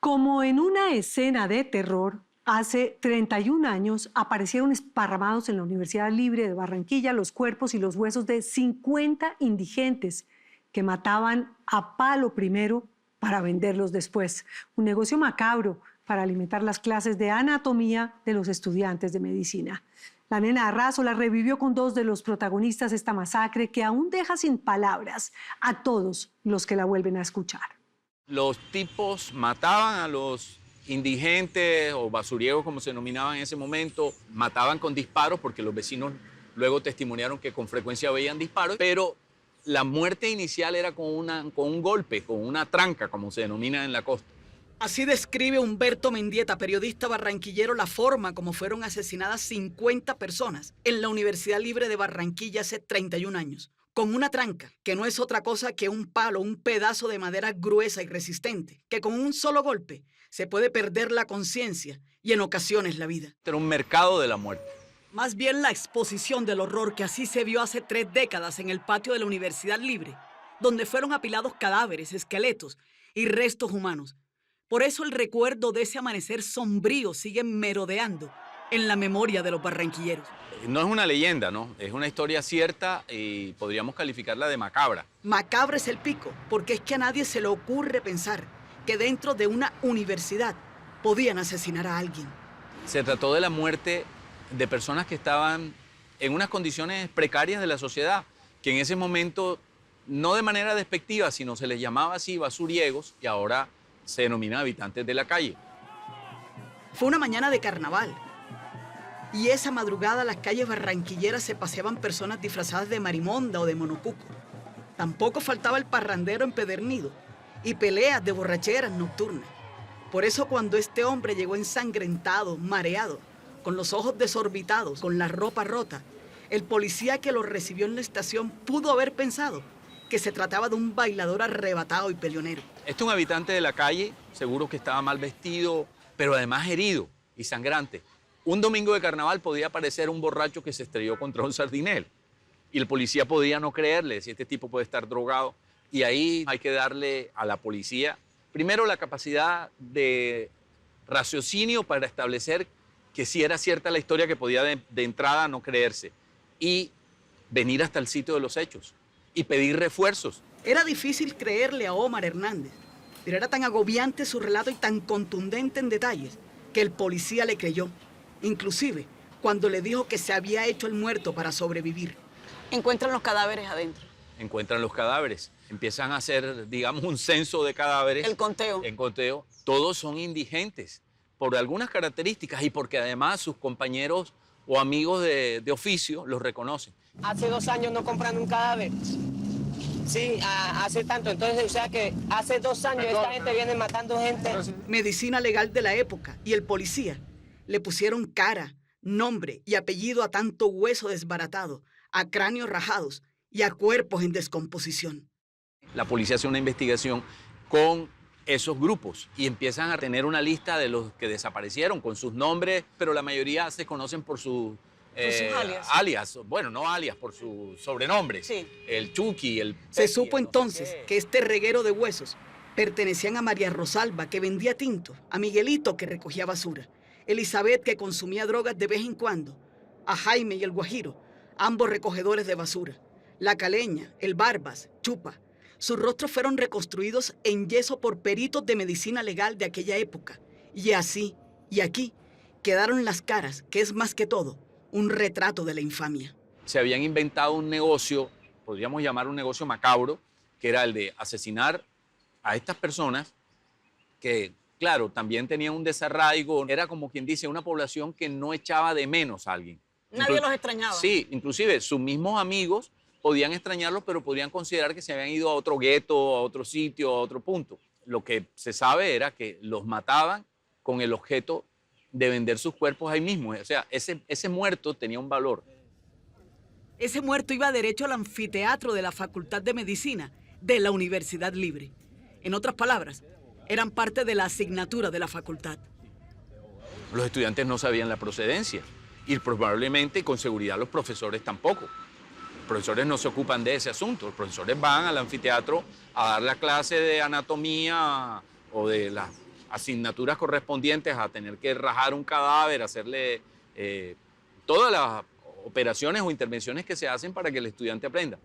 Como en una escena de terror, hace 31 años aparecieron esparramados en la Universidad Libre de Barranquilla los cuerpos y los huesos de 50 indigentes que mataban a palo primero para venderlos después. Un negocio macabro para alimentar las clases de anatomía de los estudiantes de medicina. La nena Arrazola revivió con dos de los protagonistas esta masacre que aún deja sin palabras a todos los que la vuelven a escuchar. Los tipos mataban a los indigentes o basuriegos, como se denominaban en ese momento, mataban con disparos porque los vecinos luego testimoniaron que con frecuencia veían disparos, pero la muerte inicial era con un golpe, con una tranca, como se denomina en la costa. Así describe Humberto Mendieta, periodista barranquillero, la forma como fueron asesinadas 50 personas en la Universidad Libre de Barranquilla hace 31 años. Con una tranca, que no es otra cosa que un palo, un pedazo de madera gruesa y resistente, que con un solo golpe se puede perder la conciencia y en ocasiones la vida. Era un mercado de la muerte. Más bien la exposición del horror que así se vio hace 3 décadas en el patio de la Universidad Libre, donde fueron apilados cadáveres, esqueletos y restos humanos. Por eso el recuerdo de ese amanecer sombrío sigue merodeando en la memoria de los barranquilleros. No es una leyenda, ¿no? Es una historia cierta y podríamos calificarla de macabra. Macabra es el pico, porque es que a nadie se le ocurre pensar que dentro de una universidad podían asesinar a alguien. Se trató de la muerte de personas que estaban en unas condiciones precarias de la sociedad, que en ese momento, no de manera despectiva, sino se les llamaba así basuriegos y ahora se denominan habitantes de la calle. Fue una mañana de carnaval. Y esa madrugada las calles barranquilleras se paseaban personas disfrazadas de marimonda o de monocuco. Tampoco faltaba el parrandero empedernido y peleas de borracheras nocturnas. Por eso cuando este hombre llegó ensangrentado, mareado, con los ojos desorbitados, con la ropa rota, el policía que lo recibió en la estación pudo haber pensado que se trataba de un bailador arrebatado y peleonero. Este es un habitante de la calle, seguro que estaba mal vestido, pero además herido y sangrante. Un domingo de carnaval podía aparecer un borracho que se estrelló contra un sardinel y el policía podía no creerle si este tipo puede estar drogado. Y ahí hay que darle a la policía, primero, la capacidad de raciocinio para establecer que si era cierta la historia, que podía de entrada no creerse, y venir hasta el sitio de los hechos y pedir refuerzos. Era difícil creerle a Omar Hernández, pero era tan agobiante su relato y tan contundente en detalles que el policía le creyó. Inclusive cuando le dijo que se había hecho el muerto para sobrevivir. Encuentran los cadáveres adentro. Encuentran los cadáveres, empiezan a hacer, digamos, un censo de cadáveres. El conteo. El conteo. Todos son indigentes por algunas características y porque además sus compañeros o amigos de oficio los reconocen. Hace 2 años no compran un cadáver. Sí, hace tanto. Entonces, o sea que hace 2 años esta gente viene matando gente. Medicina legal de la época y el policía le pusieron cara, nombre y apellido a tanto hueso desbaratado, a cráneos rajados y a cuerpos en descomposición. La policía hace una investigación con esos grupos y empiezan a tener una lista de los que desaparecieron con sus nombres, pero la mayoría se conocen por sus alias. Bueno, no alias, por sus sobrenombres. Sí. El Chucky, el... Se supo entonces que este reguero de huesos pertenecían a María Rosalba, que vendía tinto, a Miguelito, que recogía basura, Elizabeth, que consumía drogas de vez en cuando, a Jaime y el Guajiro, ambos recogedores de basura, la Caleña, el Barbas, Chupa. Sus rostros fueron reconstruidos en yeso por peritos de medicina legal de aquella época. Y así, y aquí, quedaron las caras, que es más que todo un retrato de la infamia. Se habían inventado un negocio, podríamos llamar un negocio macabro, que era el de asesinar a estas personas que, claro, también tenían un desarraigo. Era como quien dice, una población que no echaba de menos a alguien. Nadie los extrañaba. Sí, inclusive sus mismos amigos podían extrañarlos, pero podían considerar que se habían ido a otro gueto, a otro sitio, a otro punto. Lo que se sabe era que los mataban con el objeto de vender sus cuerpos ahí mismo. O sea, ese muerto tenía un valor. Ese muerto iba derecho al anfiteatro de la Facultad de Medicina de la Universidad Libre. En otras palabras, eran parte de la asignatura de la facultad. Los estudiantes no sabían la procedencia y probablemente con seguridad los profesores tampoco. Los profesores no se ocupan de ese asunto. Los profesores van al anfiteatro a dar la clase de anatomía o de las asignaturas correspondientes a tener que rajar un cadáver, hacerle todas las operaciones o intervenciones que se hacen para que el estudiante aprenda.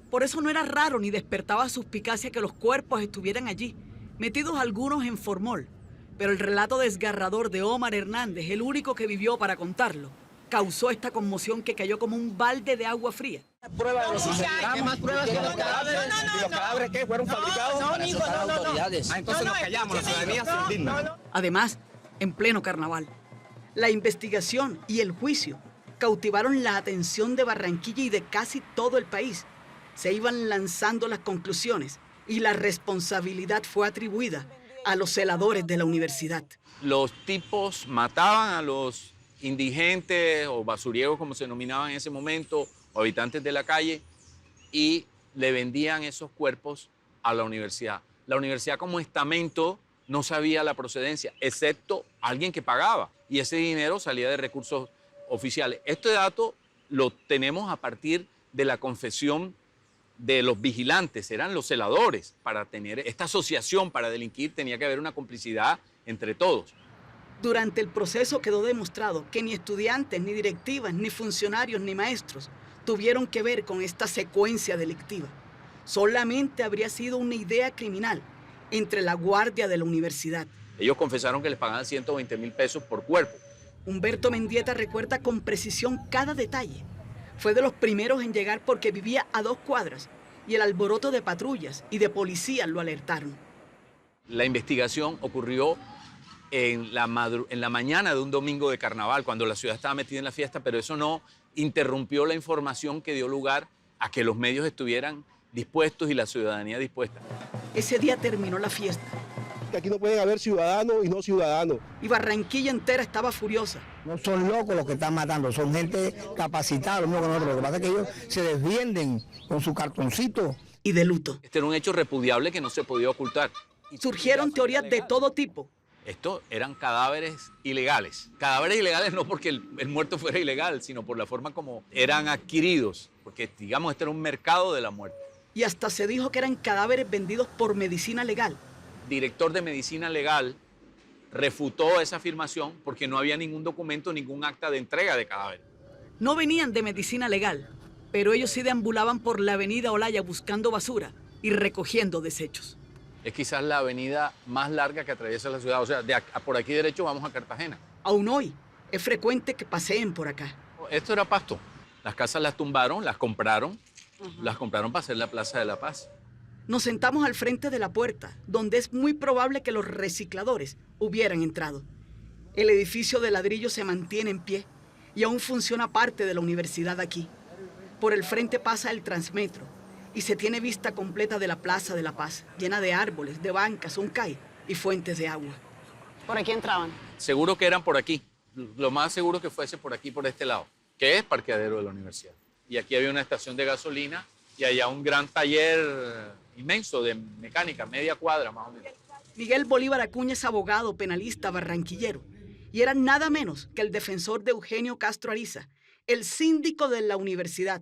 Por eso no era raro ni despertaba suspicacia que los cuerpos estuvieran allí, metidos algunos en formol. Pero el relato desgarrador de Omar Hernández, el único que vivió para contarlo, causó esta conmoción que cayó como un balde de agua fría. Pruebas de los ¿Qué más pruebas que los cadáveres? ¿Y los cadáveres qué? ¿Fueron fabricados? Entonces nos callamos, la ciudadanía se indigna. Además, en pleno carnaval, la investigación y el juicio cautivaron la atención de Barranquilla y de casi todo el país. Se iban lanzando las conclusiones y la responsabilidad fue atribuida a los celadores de la universidad. Los tipos mataban a los indigentes o basurieros, como se denominaban en ese momento, o habitantes de la calle, y le vendían esos cuerpos a la universidad. La universidad como estamento no sabía la procedencia, excepto alguien que pagaba, y ese dinero salía de recursos oficiales. Este dato lo tenemos a partir de la confesión de los vigilantes, eran los celadores. Para tener esta asociación para delinquir tenía que haber una complicidad entre todos. Durante el proceso quedó demostrado que ni estudiantes, ni directivas, ni funcionarios, ni maestros tuvieron que ver con esta secuencia delictiva. Solamente habría sido una idea criminal entre la guardia de la universidad. Ellos confesaron que les pagaban 120.000 pesos por cuerpo. Humberto Mendieta recuerda con precisión cada detalle. Fue de los primeros en llegar porque vivía a 2 cuadras y el alboroto de patrullas y de policías lo alertaron. La investigación ocurrió en la mañana de un domingo de carnaval, cuando la ciudad estaba metida en la fiesta, pero eso no interrumpió la información que dio lugar a que los medios estuvieran dispuestos y la ciudadanía dispuesta. Ese día terminó la fiesta. Aquí no pueden haber ciudadanos y no ciudadanos. Y Barranquilla entera estaba furiosa. No son locos los que están matando, son gente capacitada, lo mismo que nosotros. Lo que pasa es que ellos se desvienden con su cartoncito. Y de luto. Este era un hecho repudiable que no se podía ocultar. Surgieron teorías de todo tipo. Estos eran cadáveres ilegales. Cadáveres ilegales no porque el muerto fuera ilegal, sino por la forma como eran adquiridos. Porque, digamos, este era un mercado de la muerte. Y hasta se dijo que eran cadáveres vendidos por medicina legal. Director de medicina legal refutó esa afirmación porque no había ningún documento, ningún acta de entrega de cadáveres. No venían de medicina legal, pero ellos sí deambulaban por la avenida Olaya buscando basura y recogiendo desechos. Es quizás la avenida más larga que atraviesa la ciudad. O sea, por aquí derecho vamos a Cartagena. Aún hoy es frecuente que paseen por acá. Esto era Pasto. Las casas las tumbaron, las compraron para hacer la Plaza de la Paz. Nos sentamos al frente de la puerta, donde es muy probable que los recicladores hubieran entrado. El edificio de ladrillo se mantiene en pie y aún funciona parte de la universidad aquí. Por el frente pasa el Transmetro y se tiene vista completa de la Plaza de la Paz, llena de árboles, de bancas, un cais y fuentes de agua. ¿Por aquí entraban? Seguro que eran por aquí. Lo más seguro que fuese por aquí, por este lado, que es parqueadero de la universidad. Y aquí había una estación de gasolina y allá un gran taller inmenso de mecánica, media cuadra más o menos. Miguel Bolívar Acuña es abogado penalista barranquillero y era nada menos que el defensor de Eugenio Castro Ariza, el síndico de la universidad,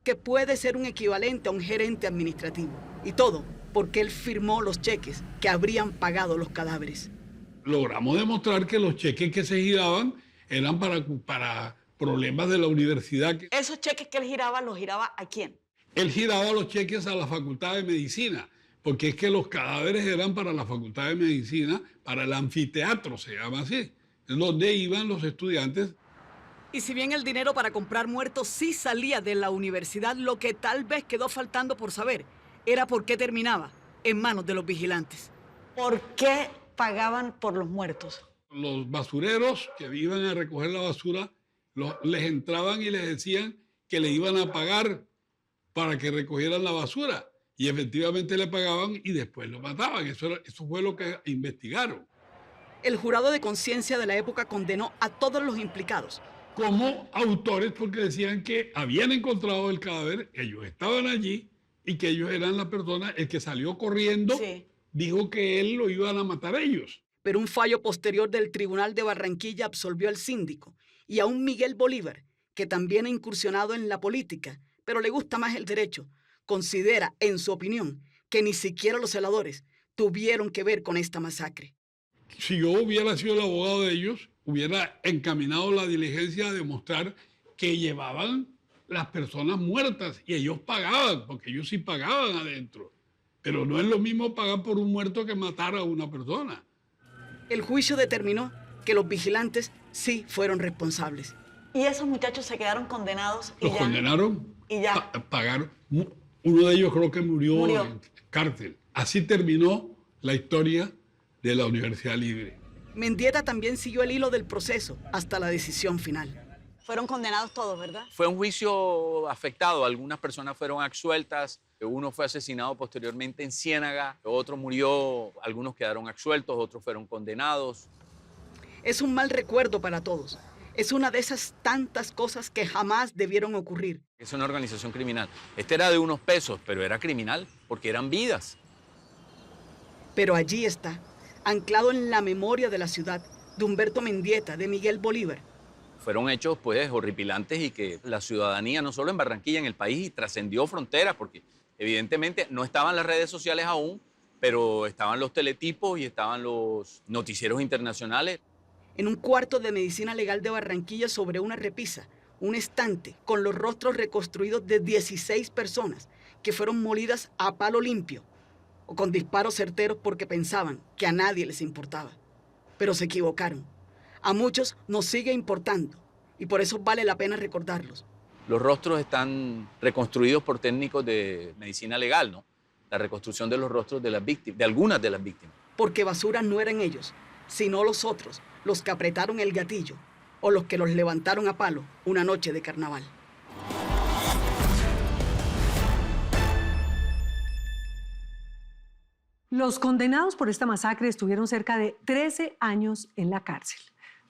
que puede ser un equivalente a un gerente administrativo. Y todo porque él firmó los cheques que habrían pagado los cadáveres. Logramos demostrar que los cheques que se giraban eran para problemas de la universidad. ¿Esos cheques que él giraba, los giraba a quién? Él giraba los cheques a la Facultad de Medicina, porque es que los cadáveres eran para la Facultad de Medicina, para el anfiteatro, se llama así, donde iban los estudiantes. Y si bien el dinero para comprar muertos sí salía de la universidad, lo que tal vez quedó faltando por saber era por qué terminaba en manos de los vigilantes. ¿Por qué pagaban por los muertos? Los basureros que iban a recoger la basura, les entraban y les decían que le iban a pagar para que recogieran la basura. Y efectivamente le pagaban y después lo mataban. Eso fue lo que investigaron. El jurado de conciencia de la época condenó a todos los implicados. Como autores, porque decían que habían encontrado el cadáver, que ellos estaban allí y que ellos eran la persona, el que salió corriendo, Sí. dijo que él lo iban a matar a ellos. Pero un fallo posterior del Tribunal de Barranquilla absolvió al síndico y a un Miguel Bolívar, que también ha incursionado en la política, pero le gusta más el derecho. Considera, en su opinión, que ni siquiera los celadores tuvieron que ver con esta masacre. si yo hubiera sido el abogado de ellos, hubiera encaminado la diligencia a demostrar que llevaban las personas muertas y ellos pagaban, porque ellos sí pagaban adentro. Pero no es lo mismo pagar por un muerto que matar a una persona. El juicio determinó que los vigilantes sí fueron responsables. Y esos muchachos se quedaron condenados y Los ya. condenaron, Y ya. pagaron. Uno de ellos creo que murió en cárcel. Así terminó la historia de la Universidad Libre. Mendieta también siguió el hilo del proceso hasta la decisión final. Fueron condenados todos, ¿verdad? Fue un juicio afectado. Algunas personas fueron absueltas. Uno fue asesinado posteriormente en Ciénaga. Otro murió. Algunos quedaron absueltos. Otros fueron condenados. Es un mal recuerdo para todos. Es una de esas tantas cosas que jamás debieron ocurrir. Es una organización criminal. Este era de unos pesos, pero era criminal porque eran vidas. Pero allí está, anclado en la memoria de la ciudad, de Humberto Mendieta, de Miguel Bolívar. Fueron hechos pues horripilantes y que la ciudadanía, no solo en Barranquilla, en el país, trascendió fronteras, porque evidentemente no estaban las redes sociales aún, pero estaban los teletipos y estaban los noticieros internacionales. En un cuarto de medicina legal de Barranquilla, sobre una repisa, un estante con los rostros reconstruidos de 16 personas que fueron molidas a palo limpio o con disparos certeros porque pensaban que a nadie les importaba. Pero se equivocaron. A muchos nos sigue importando y por eso vale la pena recordarlos. Los rostros están reconstruidos por técnicos de medicina legal, ¿no? La reconstrucción de los rostros de las víctimas, de algunas de las víctimas. Porque basura no eran ellos, sino los otros, los que apretaron el gatillo o los que los levantaron a palo una noche de carnaval. Los condenados por esta masacre estuvieron cerca de 13 años en la cárcel.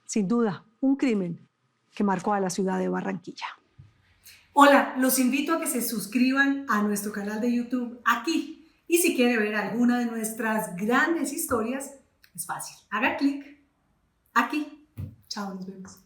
Sin duda, un crimen que marcó a la ciudad de Barranquilla. Hola, los invito a que se suscriban a nuestro canal de YouTube aquí. Y si quiere ver alguna de nuestras grandes historias, es fácil. Haga clic aquí. Chao, nos vemos.